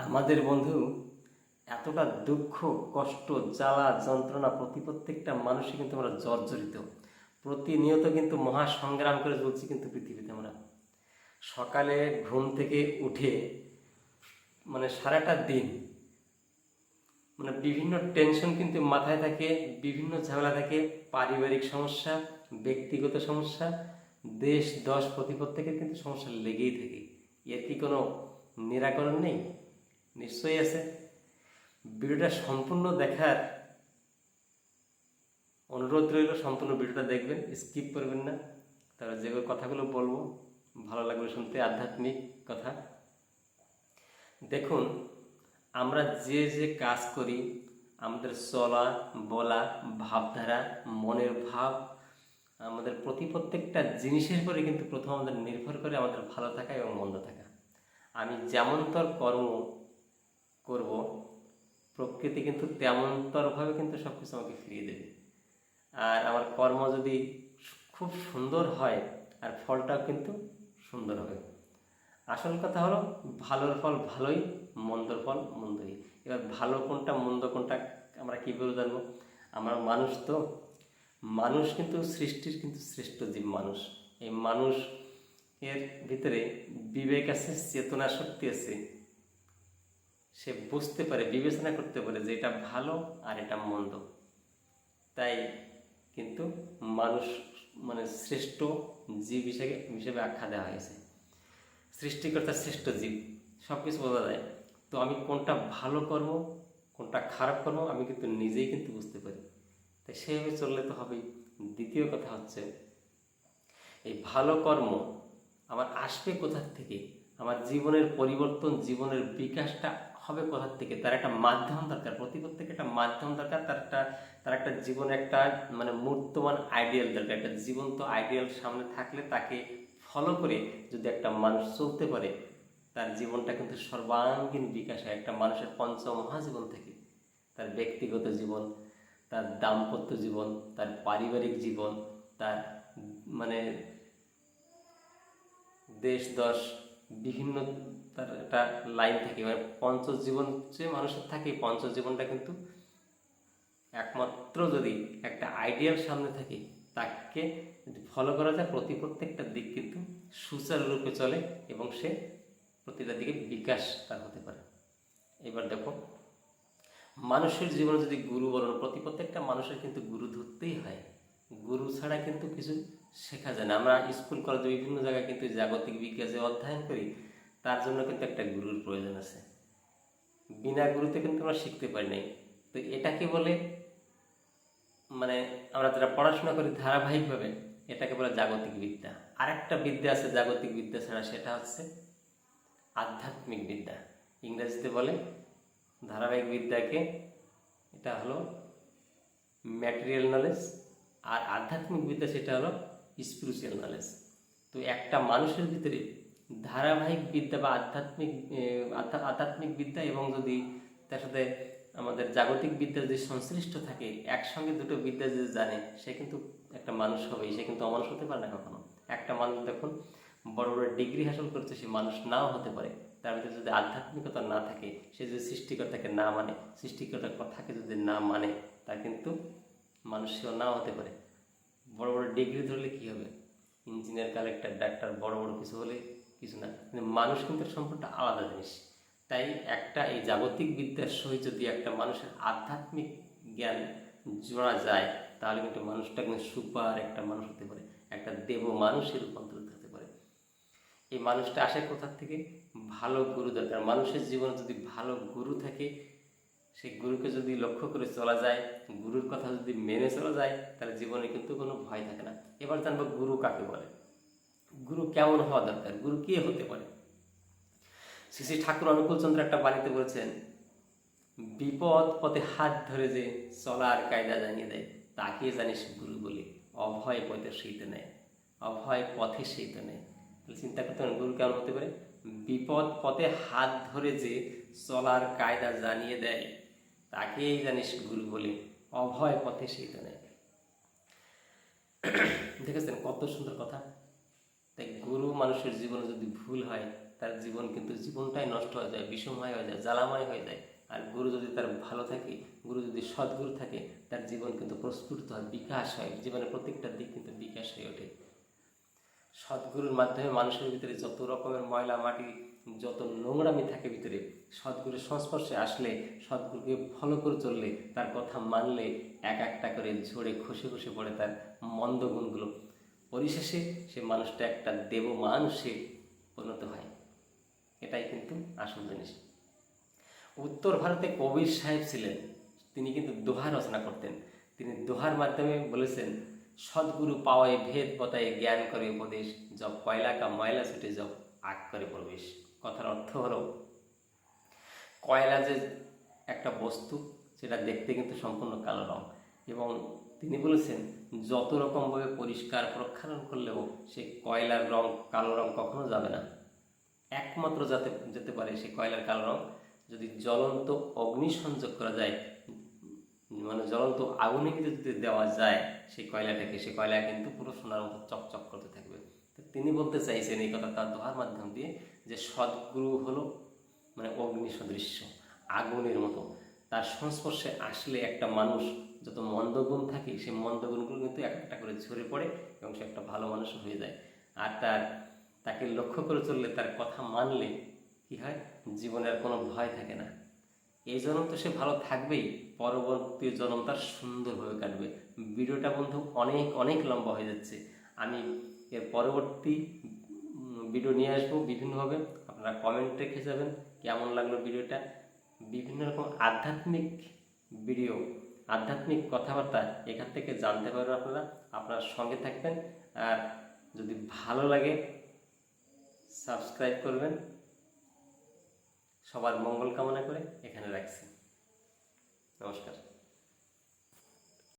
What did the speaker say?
আমাদের বন্ধু এতটা দুঃখ, কষ্ট, জ্বালা, যন্ত্রণা প্রত্যেকটা মানুষই কিন্তু আমরা জর্জরিত। প্রতিনিয়ত কিন্তু মহা সংগ্রাম করে চলছি কিন্তু পৃথিবীতে আমরা। সকালে ঘুম থেকে উঠে সারাটা দিন বিভিন্ন টেনশন কিন্তু মাথায় থাকে, বিভিন্ন ঝামেলা থাকে, পারিবারিক সমস্যা, ব্যক্তিগত সমস্যা, দেশ দশ প্রত্যেকের কিন্তু সমস্যা লেগেই থাকে। এর কি কোনো নিরাকরণ নেই? নিশ্চয়ই আছে। ভিডিওটা সম্পূর্ণ দেখার অনুরোধ রইল। সম্পূর্ণ ভিডিওটা দেখবেন, স্কিপ করবেন না। তারপর যে কথাগুলো বলবো ভালো লাগবে শুনতে, আধ্যাত্মিক কথা। দেখুন, আমরা যে যে কাজ করি, আমাদের চলা বলা, ভাবধারা, মনের ভাব, আমাদের প্রত্যেকটা জিনিসের পরে কিন্তু প্রথম আমাদের নির্ভর করে আমাদের ভালো থাকা এবং মন্দ থাকা। আমি যেমনতর কর্ম করব, প্রকৃতি কিন্তু তেমনতরভাবে কিন্তু সব কিছু আমাকে ফিরিয়ে দেবে। আর আমার কর্ম যদি খুব সুন্দর হয়, আর ফলটাও কিন্তু সুন্দর হবে। আসল কথা হলো, ভালোর ফল ভালোই, মন্দর ফল মন্দই। এবার ভালো কোনটা মন্দ কোনটা আমরা কী করে জানবো? আমরা মানুষ তো, মানুষ কিন্তু সৃষ্টির কিন্তু শ্রেষ্ঠ জীব মানুষ। এই মানুষ এর ভিতরে বিবেক আছে, চেতনা শক্তি আছে। সে বুঝতে পারে, বিবেচনা করতে পারে যে এটা ভালো আর এটা মন্দ। তাই কিন্তু মানুষ শ্রেষ্ঠ জীব হিসেবে আখ্যা দেওয়া হয়েছে। সৃষ্টিকর্তার শ্রেষ্ঠ জীব, সব কিছু বোঝা যায়। তো আমি কোনটা ভালো কর্ম কোনটা খারাপ কর্ম আমি কিন্তু নিজেই কিন্তু বুঝতে পারি। তাই সেইভাবে চললে তো হবেই। দ্বিতীয় কথা হচ্ছে, এই ভালো কর্ম আমার আসবে কোথার থেকে? আমার জীবনের পরিবর্তন, জীবনের বিকাশটা হবে কোথার থেকে? তার একটা মাধ্যম দরকার। প্রত্যেকের একটা মাধ্যম দরকার। তার একটা জীবনে একটা মূর্তমান আইডিয়াল দরকার। একটা জীবন্ত আইডিয়াল সামনে থাকলে তাকে ফলো করে যদি একটা মানুষ চলতে পারে, তার জীবনটা কিন্তু সর্বাঙ্গীন বিকাশ হয়। একটা মানুষের পঞ্চমহাজীবন থেকে তার ব্যক্তিগত জীবন, তার দাম্পত্য জীবন, তার পারিবারিক জীবন, তার মানে দেশ দশ বিভিন্ন তার একটা লাইন থাকে। পঞ্চজীবন যে মানুষের থাকে, পঞ্চজীবনটা কিন্তু একমাত্র যদি একটা আইডিয়াল সামনে থাকে, তাকে যদি ফলো করা যায়, প্রত্যেকটা দিক কিন্তু সুচারুরূপে চলে এবং সে প্রতিটা দিকে বিকাশ তার হতে পারে। এবার দেখো, মানুষের জীবনে যদি গুরু বলন, প্রত্যেকটা মানুষের কিন্তু গুরু ধরতেই হয়। গুরু ছাড়া কিন্তু কিছু শেখা যায় না। আমরা স্কুল কলেজে বিভিন্ন জায়গায় কিন্তু জাগতিক বিজ্ঞান যে অধ্যয়ন করি, তার জন্য কিন্তু একটা গুরুর প্রয়োজন আছে। বিনা গুরুতে কিন্তু আমরা শিখতে পারি নাই। তো এটাকে বলে আমরা যারা পড়াশোনা করি ধারাবাহিকভাবে, এটাকে বলে জাগতিক বিদ্যা। আর একটা বিদ্যা আছে জাগতিক বিদ্যা ছাড়া, সেটা হচ্ছে আধ্যাত্মিক বিদ্যা। ইংরেজিতে বলে ধারাবাহিক বিদ্যাকে, এটা হলো ম্যাটেরিয়াল নলেজ, আর আধ্যাত্মিক বিদ্যা সেটা হলো স্পিরিচুয়াল নলেজ। তো একটা মানুষের ভিতরে ধারাবাহিক বিদ্যা বা আধ্যাত্মিক বিদ্যা এবং যদি তার সাথে আমাদের জাগতিক বিদ্যা যদি সংশ্লিষ্ট থাকে, একসঙ্গে দুটো বিদ্যা যদি জানে, সে কিন্তু একটা মানুষ হবেই। সে কিন্তু অমানুষ হতে পারে না কখনো। একটা মানুষ দেখুন বড় বড় ডিগ্রি হাসিল করছে, সে মানুষ নাও হতে পারে। তার ভিতরে যদি আধ্যাত্মিকতা না থাকে, সে যদি সৃষ্টিকর্তাকে না মানে, সৃষ্টিকর্তার কথাকে যদি না মানে, তা কিন্তু মানুষ সেও নাও হতে পারে। বড় বড় ডিগ্রি ধরলে কী হবে? ইঞ্জিনিয়ার, কালেক্টর, ডাক্তার, বড় বড় কিছু হলে কিছু না। কিন্তু মানুষ কিন্তু সম্পূর্ণ আলাদা জিনিস। তাই একটা এই জাগতিক বিদ্যার সহিত যদি একটা মানুষের আধ্যাত্মিক জ্ঞান জোড়া যায়, তাহলে কিন্তু মানুষটা কিন্তু সুপার একটা মানুষ হতে পারে, একটা দেব মানুষের রূপান্তরিত হতে পারে। এই মানুষটা আসে কোথার থেকে? ভালো গুরু দরকার। মানুষের জীবনে যদি ভালো গুরু থাকে, সেই গুরুকে যদি লক্ষ্য করে চলা যায়, গুরুর কথা যদি মেনে চলা যায়, তাহলে জীবনে কিন্তু কোনো ভয় থাকে না। এবার জানবো গুরু কাকে বলে, গুরু কেমন হওয়া দরকার, গুরু কে হতে পারে। শ্রী শ্রী ঠাকুর অনুকূলচন্দ্র একটা বাণীতে বলেছেন, বিপদ পথে হাত ধরে যে চলার কায়দা জানিয়ে দেয়, তাকে জানিস গুরু বলে। অভয় পথে সেইতে নেয়, অভয় পথে সেইতে নেয়। তাহলে চিন্তা করতে হবে গুরু কেমন হতে পারে। বিপদ পথে হাত ধরে যে চলার কায়দা জানিয়ে দেয়, তাকেই জানিস গুরু বলে। অভয় পথে সেইতে নেয়। দেখেছেন কত সুন্দর কথা। তাই গুরু মানুষের জীবনে যদি ভুল হয়, তার জীবন কিন্তু জীবনটাই নষ্ট হয়ে যায়, বিষময় হয়ে যায়, জ্বালাময় হয়ে যায়। আর গুরু যদি তার ভালো থাকে, গুরু যদি সদ্গুরু থাকে, তার জীবন কিন্তু প্রস্ফুটিত হয়, বিকাশ হয়, জীবনের প্রত্যেকটা দিক কিন্তু বিকাশ হয়ে ওঠে। সদ্গুরুর মাধ্যমে মানুষের ভিতরে যত রকমের ময়লা মাটি, যত নোংরামি থাকে ভিতরে, সদ্গুরুর সংস্পর্শে আসলে, সদ্গুরুকে ফলো করে চললে, তার কথা মানলে এক একটা করে ঝরে খসে খসে পড়ে তার মন্দ গুণগুলো। পরিশেষে সে মানুষটা একটা দেব মানুষে পরিণত হয়। এটাই কিন্তু আসল জিনিস। উত্তর ভারতে কবির সাহেব ছিলেন, তিনি কিন্তু দোহা রচনা করতেন। তিনি দোহার মাধ্যমে বলেছেন, সদ্গুরু পাওয়ায় ভেদ বতায় জ্ঞান করে উপদেশ, জব কয়লা কা ময়লা ছুটে জব আগ করে প্রবেশ। কথার অর্থ হলো, কয়লা যে একটা বস্তু, সেটা দেখতে কিন্তু সম্পূর্ণ কালো রং, এবং তিনি বলেছেন যত রকমভাবে পরিষ্কার প্রক্ষালন করলেও সেই কয়লার রং, কালো রং কখনো যাবে না। একমাত্র যেতে পারে সেই কয়লার কালো রং যদি জ্বলন্ত অগ্নি সংযোগ করা যায়, মানে জ্বলন্ত আগুনে যদি দেওয়া যায় সেই কয়লাটাকে, সেই কয়লা কিন্তু পুরো সোনার মতো চকচক করতে থাকবে। তো তিনি বলতে চাইছেন এই কথা তার দোহার মাধ্যম দিয়ে, যে সদ্গুরু হলো মানে অগ্নি সদৃশ্য, আগুনের মতো। তার সংস্পর্শে আসলে একটা মানুষ যত মন্দগুণ থাকে, সেই মন্দগুণগুলো কিন্তু এক একটা করে ঝরে পড়ে এবং সে একটা ভালো মানুষ হয়ে যায়। আর তাকে লক্ষ্য করে চললে, তার কথা মানলে কি হয়, জীবনের কোনো ভয় থাকে না। এই জন্ম তো সে ভালো থাকবেই, পরবর্তী জন্ম তার সুন্দরভাবে কাটবে। ভিডিওটা বন্ধু অনেক অনেক লম্বা হয়ে যাচ্ছে, আমি এর পরবর্তী ভিডিও নিয়ে আসবো বিভিন্নভাবে। আপনারা কমেন্ট রেখে যাবেন কেমন লাগলো ভিডিওটা। বিভিন্ন রকম আধ্যাত্মিক ভিডিও, আধ্যাত্মিক কথাবার্তা এখান থেকে জানতে পারবেন আপনারা। আপনার সঙ্গে থাকবেন, আর যদি ভালো লাগে সাবস্ক্রাইব করবেন। সবার মঙ্গল কামনা করে এখানে রাখছি। নমস্কার।